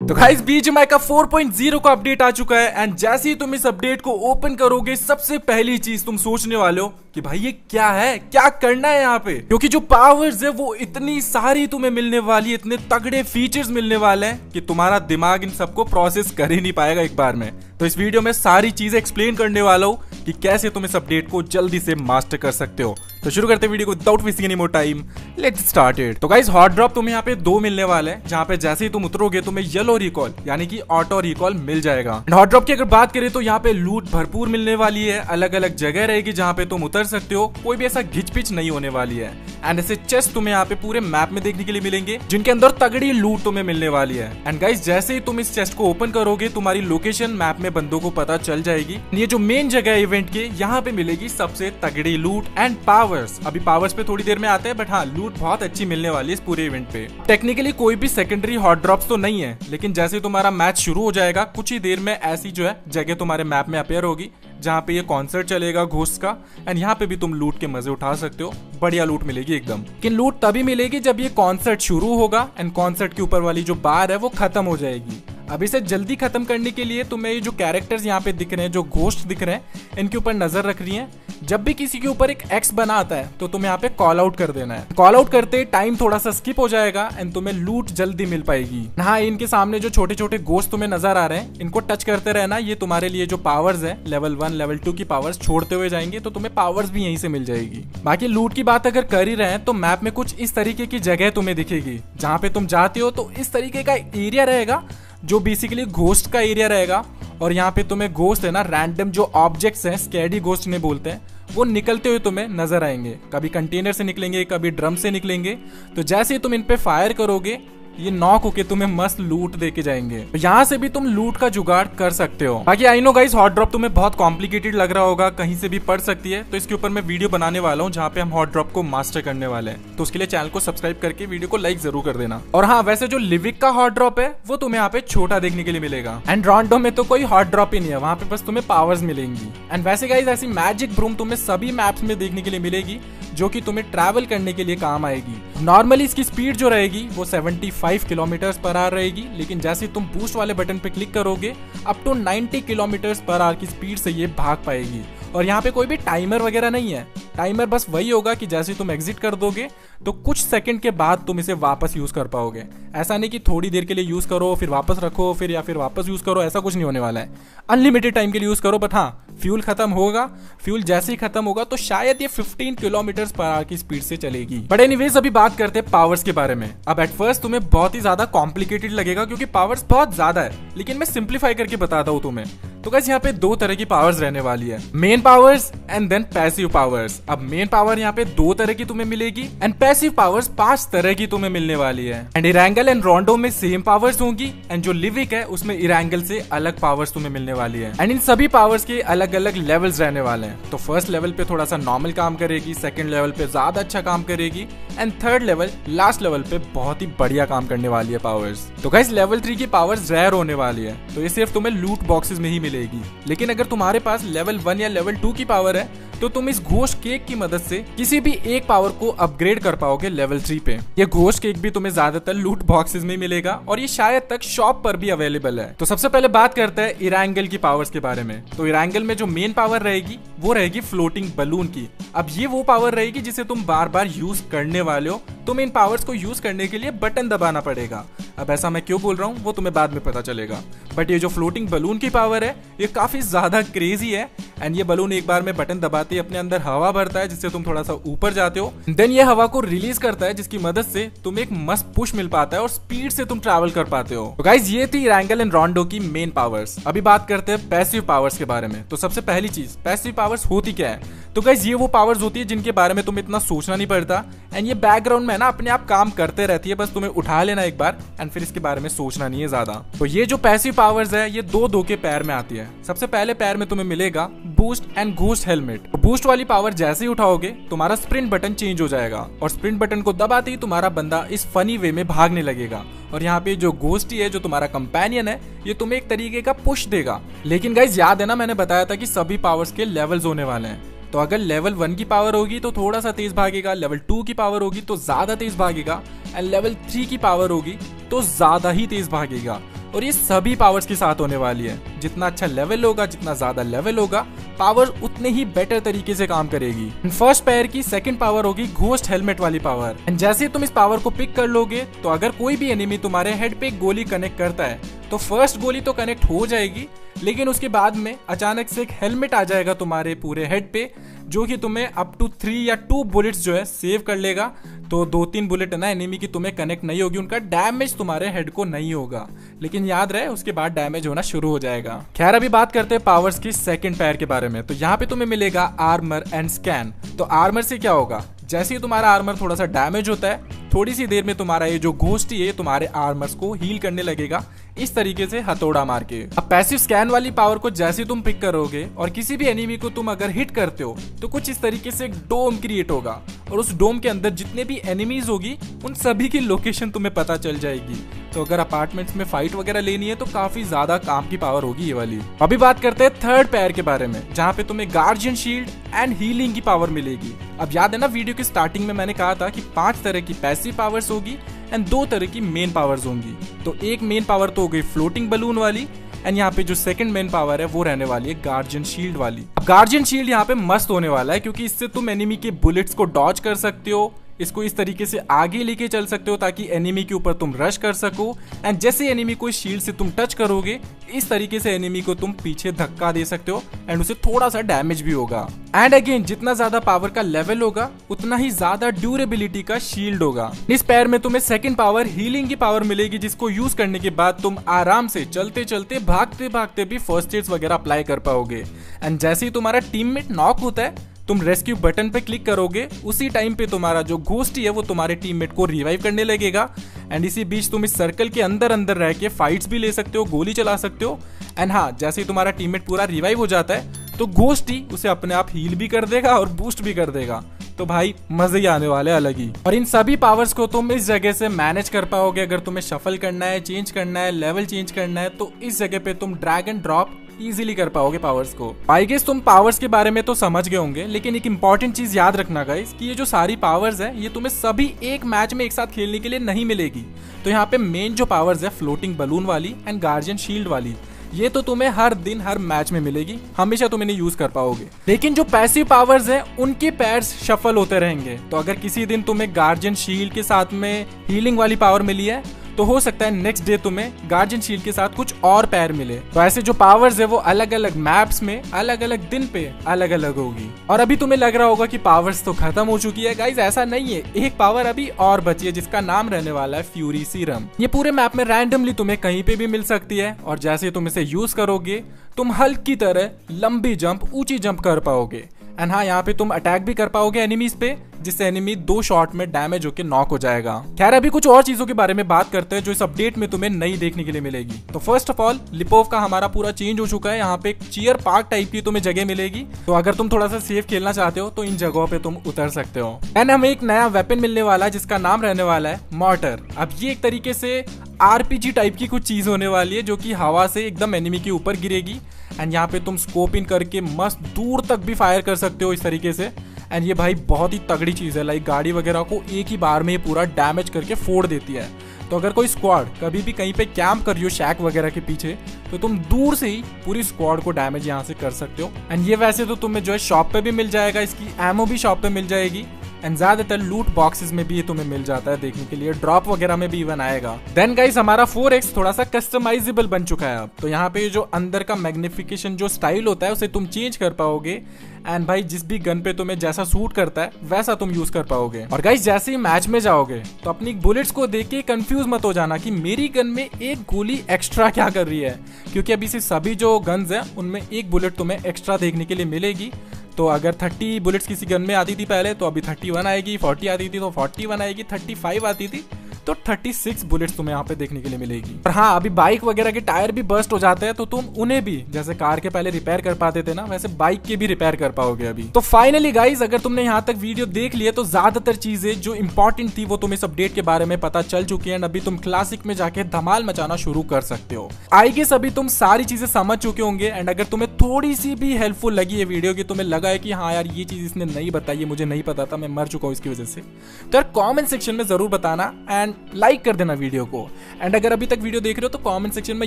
तो guys BGMI का 4.0 का अपडेट आ चुका है एंड जैसे ही तुम इस अपडेट को ओपन करोगे सबसे पहली चीज तुम सोचने वाले हो कि भाई ये क्या है, क्या करना है यहाँ पे, क्योंकि जो पावर्स है वो इतनी सारी तुम्हें मिलने वाली है, इतने तगड़े फीचर्स मिलने वाले हैं कि तुम्हारा दिमाग इन सबको प्रोसेस कर ही नहीं पाएगा एक बार में। तो इस वीडियो में सारी चीजें एक्सप्लेन करने वाला हूँ कि कैसे तुम इस अपडेट को जल्दी से मास्टर कर सकते हो। तो शुरू करते हैं वीडियो को without wasting any more time, let's start it. तो गाइस हॉट ड्रॉप तुम्हें यहाँ पे 2 मिलने वाले हैं, जहाँ पे जैसे ही तुम उतरोगे तुम्हें येलो रिकॉल यानी कि ऑटो रिकॉल मिल जाएगा। हॉट ड्रॉप की अगर बात करें तो यहाँ पे लूट भरपूर मिलने वाली है, अलग अलग जगह रहेगी जहाँ पे तुम उतर सकते हो, कोई भी ऐसा घिच पिच नहीं होने वाली है। एंड ऐसे चेस्ट तुम्हें यहाँ पे पूरे मैप में देखने के लिए मिलेंगे जिनके अंदर तगड़ी लूट तुम्हें मिलने वाली है। एंड गाइस जैसे ही तुम इस चेस्ट को ओपन करोगे तुम्हारी लोकेशन मैप में बंदों को पता चल जाएगी। ये जो मेन जगह है इवेंट के, यहाँ पे मिलेगी सबसे तगड़ी लूट एंड पावर्स। अभी पावर्स पे थोड़ी देर में आते हैं, बट हाँ लूट बहुत अच्छी मिलने वाली है इस पूरे इवेंट पे। टेक्निकली कोई भी सेकेंडरी हॉट ड्रॉप्स तो नहीं है, लेकिन जैसे ही तुम्हारा मैच शुरू हो जाएगा कुछ ही देर में ऐसी जो है जगह तुम्हारे मैप में अपेयर होगी जहाँ पे ये कॉन्सर्ट चलेगा घोस्ट का। एंड यहाँ पे भी तुम लूट के मजे उठा सकते हो, बढ़िया लूट मिलेगी एकदम। लेकिन लूट तभी मिलेगी जब ये कॉन्सर्ट शुरू होगा एंड कॉन्सर्ट के ऊपर वाली जो बार है वो खत्म हो जाएगी। अब इसे जल्दी खत्म करने के लिए तुम्हें ये जो कैरेक्टर्स यहाँ पे दिख रहे हैं, जो घोस्ट दिख रहे हैं, इनके ऊपर नजर रख रही है। जब भी किसी के ऊपर एक एक्स बना आता है तो तुम्हें यहाँ पे कॉल आउट कर देना है। कॉल आउट करते टाइम थोड़ा सा स्किप हो जाएगा एंड तुम्हें लूट जल्दी मिल पाएगी। हाँ इनके सामने जो छोटे छोटे घोस्ट तुम्हें नजर आ रहे हैं इनको टच करते रहना, ये तुम्हारे लिए जो पावर्स है लेवल 1 लेवल 2 की पावर्स छोड़ते हुए जाएंगे, तो तुम्हें पावर्स भी यहीं से मिल जाएगी। बाकी लूट की बात अगर कर ही रहे हैं तो मैप में कुछ इस तरीके की जगह तुम्हें दिखेगी, जहाँ पे तुम जाते हो तो इस तरीके का एरिया रहेगा जो बेसिकली घोस्ट का एरिया रहेगा। और यहाँ पे तुम्हें घोस्ट है ना, रैंडम जो ऑब्जेक्ट्स हैं, स्कैडी घोस्ट ने बोलते हैं, वो निकलते हुए तुम्हें नजर आएंगे। कभी कंटेनर से निकलेंगे, कभी ड्रम से निकलेंगे। तो जैसे ही तुम इन पे फायर करोगे ये नॉक होके तुम्हें मस्त लूट देके जाएंगे। तो यहाँ से भी तुम लूट का जुगाड़ कर सकते हो। बाकी I know guys hot drop तुम्हें बहुत कॉम्प्लिकेटेड लग रहा होगा, कहीं से भी पड़ सकती है, तो इसके ऊपर मैं वीडियो बनाने वाला हूँ जहाँ पे हम हॉट ड्रॉप को मास्टर करने वाले हैं। तो उसके लिए चैनल को सब्सक्राइब करके वीडियो को लाइक जरूर कर देना। और हाँ वैसे जो लिविक का हॉट ड्रॉप है वो तुम्हें यहाँ पे छोटा देखने के लिए मिलेगा। एंड रॉन्डो में तो कोई हॉट ड्रॉप ही नहीं है, वहाँ पे बस तुम्हें पावर्स मिलेंगी। एंड वैसे गाइस ऐसी मैजिक ब्रूम तुम्हें सभी मैप्स में देखने के लिए मिलेगी जो कि तुम्हें ट्रैवल करने के लिए काम आएगी। नॉर्मली इसकी स्पीड जो रहेगी वो 75 किलोमीटर पर आवर रहेगी, लेकिन जैसे तुम बूस्ट वाले बटन पे क्लिक करोगे up to 90 kilometre per hour की स्पीड से ये भाग पाएगी। और यहाँ पे कोई भी टाइमर वगैरह नहीं है, टाइमर बस वही होगा कि जैसे तुम एग्जिट कर दोगे तो कुछ सेकंड के बाद तुम इसे वापस यूज कर पाओगे। ऐसा नहीं कि थोड़ी देर के लिए यूज करो फिर वापस रखो फिर या फिर वापस यूज करो, ऐसा कुछ नहीं होने वाला है। अनलिमिटेड टाइम के लिए यूज करो, बट हाँ फ्यूल खत्म होगा, फ्यूल जैसे ही खत्म होगा तो शायद ये 15 किलोमीटर पर आवर की स्पीड से चलेगी। बट एनीवेज अभी बात करते हैं पावर्स के बारे में। अब एट फर्स्ट तुम्हें बहुत ही ज्यादा कॉम्प्लिकेटेड लगेगा क्योंकि पावर्स बहुत ज्यादा है, लेकिन मैं सिंप्लीफाई करके बताता हूँ तुम्हें। तो गाइस यहाँ पे 2 तरह की पावर्स रहने वाली है, main powers and then passive powers. अब मेन पावर यहाँ पे 2 तरह की तुम्हें मिलेगी एंड पैसिव पावर्स 5 तरह की तुम्हें मिलने वाली है। एंड इरैंगल एंड रॉन्डो में सेम पावर्स होंगी एंड जो लिविक है उसमें इरैंगल से अलग पावर्स तुम्हें मिलने वाली है। एंड इन सभी पावर्स के अलग अलग लेवल्स रहने वाले हैं। तो फर्स्ट लेवल पे थोड़ा सा नॉर्मल काम करेगी, सेकंड लेवल पे ज्यादा अच्छा काम करेगी and third level last level पे बहुत ही बढ़िया काम करने वाली है पावर्स। तो गाइस लेवल 3 की पावर्स रेयर होने वाली है, तो ये सिर्फ तुम्हें लूट बॉक्सेस में ही मिलेगी। लेकिन अगर तुम्हारे पास लेवल 1 या लेवल 2 की पावर है तो तुम इस घोस्ट केक की मदद से किसी भी एक पावर को अपग्रेड कर पाओगे लेवल 3 पे। ये घोस्ट केक भी तुम्हें ज्यादातर लूट बॉक्सेस में मिलेगा और ये शायद तक शॉप पर भी अवेलेबल है। तो सबसे पहले बात करते हैं इरैंगल की पावर्स के बारे में। तो इरैंगल में जो मेन पावर रहेगी वो रहेगी फ्लोटिंग बलून की। अब ये वो पावर रहेगी जिसे तुम बार बार यूज करने वाले हो। तुम इन पावर्स को यूज करने के लिए बटन दबाना पड़ेगा। अब ऐसा मैं क्यों बोल रहा हूँ वो तुम्हें बाद में पता चलेगा, बट ये जो फ्लोटिंग बलून की पावर है ये काफी ज्यादा क्रेजी है। एंड ये बलून एक बार में बटन दबाते ही अपने अंदर हवा भरता है जिससे तुम थोड़ा सा ऊपर जाते हो, देन ये हवा को रिलीज करता है जिसकी मदद से तुम्हें एक मस्त पुश मिल पाता है और स्पीड से तुम ट्रैवल कर पाते हो। तो गाइस ये थी इरैंगल एंड रॉन्डो की मेन पावर्स। अभी बात करते हैं पैसिव पावर्स के बारे में। तो सबसे पहली चीज पैसिव पावर्स होती क्या है? तो गाइस ये वो पावर्स होती है जिनके बारे में तुम्हें इतना सोचना नहीं पड़ता एंड ये बैकग्राउंड में ना अपने आप काम करते रहती है, बस तुम्हें उठा लेना एक बार एंड फिर इसके बारे में सोचना नहीं है ज्यादा। तो ये जो पैसिव पावर्स है ये 2 के पैर में आती है। सबसे पहले पैर में तुम्हें मिलेगा boost and ghost helmet. Boost वाली पावर जैसे ही उठाओगे तुम्हारा स्प्रिंट बटन चेंज हो जाएगा और स्प्रिंट बटन को दबाते ही तुम्हारा बंदा इस फनी वे में भागने लगेगा। और यहाँ पे जो घोस्टी है जो तुम्हारा कंपेनियन है ये तुम्हें एक तरीके का पुश देगा। लेकिन गाइस याद है ना मैंने बताया था कि सभी पावर्स के लेवल्स होने वाले हैं। तो अगर लेवल 1 की पावर होगी तो थोड़ा सा तेज भागेगा, लेवल 2 की पावर होगी तो ज्यादा तेज भागेगा एंड लेवल 3 की पावर होगी तो ज्यादा ही तेज भागेगा। और ये सभी पावर्स के साथ होने वाली है। जितना अच्छा लेवल होगा, जितना ज्यादा लेवल होगा, पावर उतने ही बेटर तरीके से काम करेगी। फर्स्ट पेयर की सेकंड पावर होगी घोस्ट हेलमेट वाली पावर। एंड जैसे ही तुम इस पावर को पिक कर लोगे तो अगर कोई भी एनिमी तुम्हारे हेड पे गोली कनेक्ट करता है तो फर्स्ट गोली तो कनेक्ट हो जाएगी, लेकिन उसके बाद में अचानक से एक हेलमेट आ जाएगा तुम्हारे पूरे हेड पे, जो कि तुम्हें अप टू 3 या 2 बुलेट्स जो है सेव कर लेगा। तो 2-3 बुलेट है ना एनिमी की तुम्हें कनेक्ट नहीं होगी, उनका डैमेज तुम्हारे हेड को नहीं होगा, लेकिन याद रहे उसके बाद डैमेज होना शुरू हो जाएगा। खैर अभी बात करते हैं पावर्स की सेकंड पैर के बारे में। तो यहाँ पे तुम्हें मिलेगा आर्मर एंड स्कैन। तो आर्मर से क्या होगा, जैसे ही तुम्हारा आर्मर थोड़ा सा डैमेज होता है, थोड़ी सी देर में तुम्हारा ये जो घोस्ट है तुम्हारे आर्मर्स को हील करने लगेगा, इस तरीके से हथौड़ा मार के। अब पैसिव स्कैन वाली पावर को जैसे तुम पिक करोगे और किसी भी एनिमी को तुम अगर हिट करते हो तो कुछ इस तरीके से एक डोम क्रिएट होगा, और उस डोम के अंदर जितने भी एनिमीज होगी उन सभी की लोकेशन तुम्हें पता चल जाएगी। तो अगर अपार्टमेंट्स में फाइट वगैरह लेनी है तो काफी ज्यादा काम की पावर होगी ये वाली। अभी बात करते हैं थर्ड पैर के बारे में, जहाँ पे तुम्हें गार्जियन शील्ड एंड हीलिंग की पावर मिलेगी। अब याद है ना वीडियो की स्टार्टिंग में मैंने कहा था कि 5 तरह की पैसिव पावर्स होगी एंड 2 तरह की मेन पावर्स होंगी। तो एक मेन पावर तो हो गई फ्लोटिंग बलून वाली, एंड यहाँ पे जो सेकंड मेन पावर है वो रहने वाली है गार्जियन शील्ड वाली। अब गार्जियन शील्ड यहाँ पे मस्त होने वाला है, क्योंकि इससे तुम एनिमी के बुलेट्स को डॉज कर सकते हो, इसको इस तरीके से आगे लेके चल सकते हो ताकि एनिमी के ऊपर तुम रश कर सको। एंड जैसे एनिमी को इस शील्ड से तुम टच करोगे, इस तरीके से एनिमी को तुम पीछे धक्का दे सकते हो एंड उसे थोड़ा सा डैमेज भी होगा। एंड अगेन जितना ज्यादा पावर का लेवल होगा उतना ही ज्यादा ड्यूरेबिलिटी का शील्ड होगा। इस पैर में तुम्हें सेकंड पावर हीलिंग की पावर मिलेगी, जिसको यूज करने के बाद तुम आराम से चलते चलते भागते भागते भी फर्स्ट एड्स वगैरह अप्लाई कर पाओगे। एंड जैसे ही तुम्हारा टीममेट नॉक होता है तुम रेस्क्यू बटन पे क्लिक करोगे, उसी टाइम पे तुम्हारा जो घोस्टी है वो तुम्हारे टीममेट को रिवाइव करने लगेगा। एंड इसी बीच तुम इस सर्कल के अंदर अंदर रह के फाइट्स भी ले सकते हो, गोली चला सकते हो। एंड हाँ, जैसे ही तुम्हारा टीममेट पूरा रिवाइव हो जाता है तो घोस्टी उसे अपने आप हील भी कर देगा और बूस्ट भी कर देगा। तो भाई मजे ही आने वाले अलग ही। और इन सभी पावर्स को तुम इस जगह से मैनेज कर पाओगे। अगर तुम्हें शफल करना है, चेंज करना है, लेवल चेंज करना है, तो इस जगह पे तुम ड्रैग एंड ड्रॉप इजीली कर पाओगे पावर्स को। आई गेस तुम पावर्स के बारे में तो समझ गए होंगे, लेकिन एक इंपॉर्टेंट चीज याद रखना गाइस कि ये जो सारी पावर्स है ये तुम्हें सभी एक मैच में एक साथ खेलने के लिए नहीं मिलेगी। तो यहाँ पे मेन जो पावर्स है फ्लोटिंग बलून वाली एंड गार्जियन शील्ड वाली, ये तो तुम्हें हर दिन हर मैच में मिलेगी, हमेशा तुम इन्हें यूज कर पाओगे। लेकिन जो पैसिव पावर्स हैं उनके पैर्स शफल होते रहेंगे। तो अगर किसी दिन तुम्हें गार्जियन शील्ड के साथ में हीलिंग वाली पावर मिली है तो हो सकता है नेक्स्ट डे तुम्हें गार्जियन शील्ड के साथ कुछ और पैर मिले। तो ऐसे जो पावर्स है वो अलग अलग मैप्स में अलग अलग दिन पे अलग अलग होगी। और अभी तुम्हें लग रहा होगा कि पावर्स तो खत्म हो चुकी है, गाइस ऐसा नहीं है, एक पावर अभी और बची है जिसका नाम रहने वाला है फ्यूरी सीरम। ये पूरे मैप में रैंडमली तुम्हें कहीं पे भी मिल सकती है, और जैसे तुम इसे यूज करोगे तुम हल्क की तरह लंबी जंप, ऊंची जंप कर पाओगे। एंड हाँ, यहाँ पे तुम अटैक भी कर पाओगे एनिमीज पे, जिससे एनिमी 2 शॉट में डैमेज होकर नॉक हो जाएगा। खैर अभी कुछ और चीजों के बारे में बात करते हैं जो इस अपडेट में तुम्हें नई देखने के लिए मिलेगी। तो फर्स्ट ऑफ ऑल लिपोव का हमारा पूरा चेंज हो चुका है। यहाँ पे एक चीयर पार्क टाइप की तुम्हें जगह मिलेगी, तो अगर तुम थोड़ा सा सेफ खेलना चाहते हो तो इन जगहों पे तुम उतर सकते हो। एंड हमें एक नया वेपन मिलने वाला है जिसका नाम रहने वाला है मॉर्टर। अब ये एक तरीके से आरपीजी टाइप की कुछ चीज होने वाली है जो कि हवा से एकदम एनिमी के ऊपर गिरेगी। एंड यहाँ पे तुम स्कोप इन करके मस्त दूर तक भी फायर कर सकते हो इस तरीके से। एंड ये भाई बहुत ही तगड़ी चीज है, लाइक गाड़ी वगैरह को एक ही बार में ये पूरा डैमेज करके फोड़ देती है। तो अगर कोई स्क्वाड कभी भी कहीं पे कैंप कर रही हो शैक वगैरह के पीछे, तो तुम दूर से ही पूरी स्क्वाड को डैमेज यहाँ से कर सकते हो। एंड ये वैसे तो तुम्हें जो है शॉप पे भी मिल जाएगा, इसकी एमओ भी शॉप पे मिल जाएगी। एंड ज्यादातर लूट बॉक्सेस में भी ये तुम्हें मिल जाता है देखने के लिए, ड्रॉप वगैरह में भी इवन आएगा। देन गाइस हमारा 4X थोड़ा सा कस्टमाइजेबल बन चुका है अब। तो यहाँ पे जो अंदर का मैग्निफिकेशन जो स्टाइल होता है उसे तुम चेंज कर पाओगे। एंड भाई जिस भी गन पे तुम्हें जैसा सूट करता है वैसा तुम यूज कर पाओगे। और गाइस जैसे ही मैच में जाओगे तो अपनी बुलेट्स को देख के कंफ्यूज मत हो जाना कि मेरी गन में एक गोली एक्स्ट्रा क्या कर रही है, क्योंकि अभी से सभी जो गन्स हैं उनमें एक बुलेट तुम्हें एक्स्ट्रा देखने के लिए मिलेगी। तो अगर 30 बुलेट्स किसी गन में आती थी पहले, तो अभी 31 आएगी, 40 आती थी तो 41 आएगी, 35 आती थी तो 36 बुलेट्स तुम्हें यहाँ पे देखने के लिए मिलेगी। और हाँ, अभी बाइक वगैरह के टायर भी बर्स्ट हो जाते हैं, तो तुम उन्हें भी जैसे कार के पहले रिपेयर कर पाते थे ना, वैसे बाइक के भी रिपेयर कर पाओगे अभी। तो फाइनली गाइज अगर तुमने यहाँ तक वीडियो देख लिया तो ज्यादातर चीजें जो इंपॉर्टेंट थी वो तुम्हें इस अपडेट के बारे में पता चल चुकी है। अभी तुम क्लासिक में जाके धमाल मचाना शुरू कर सकते हो। आई गेस अभी तुम सारी चीजें समझ चुके होंगे। एंड अगर तुम्हें थोड़ी सी भी हेल्पफुल लगी ये वीडियो, कि तुम्हें लगा है कि हाँ यार ये चीज इसने नहीं बताई, मुझे नहीं पता था, मैं मर चुका हूँ इसकी वजह से, तो यार कॉमेंट सेक्शन में जरूर बताना। एंड लाइक कर देना वीडियो को। एंड अगर अभी तक वीडियो देख रहे हो तो कमेंट सेक्शन में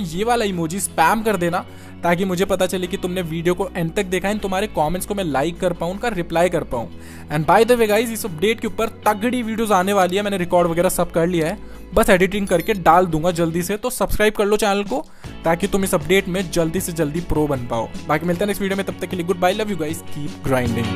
ये वाला इमोजी स्पैम कर देना, ताकि मुझे पता चले कि तुमने वीडियो को एंड तक देखा है। तुम्हारे कमेंट्स को मैं लाइक कर पाऊँ, उनका रिप्लाई कर पाऊँ। And by the way guys, इस अपडेट के ऊपर तगड़ी वीडियोस आने वाली है। मैंने रिकॉर्ड वगैरह सब कर लिया है, बस एडिटिंग करके डाल दूंगा जल्दी से। तो सब्सक्राइब कर लो चैनल को, ताकि तुम इस अपडेट में जल्दी से जल्दी प्रो बन पाओ। बाकी मिलते हैं नेक्स्ट वीडियो में, तब तक के लिए goodbye, love you guys, keep grinding.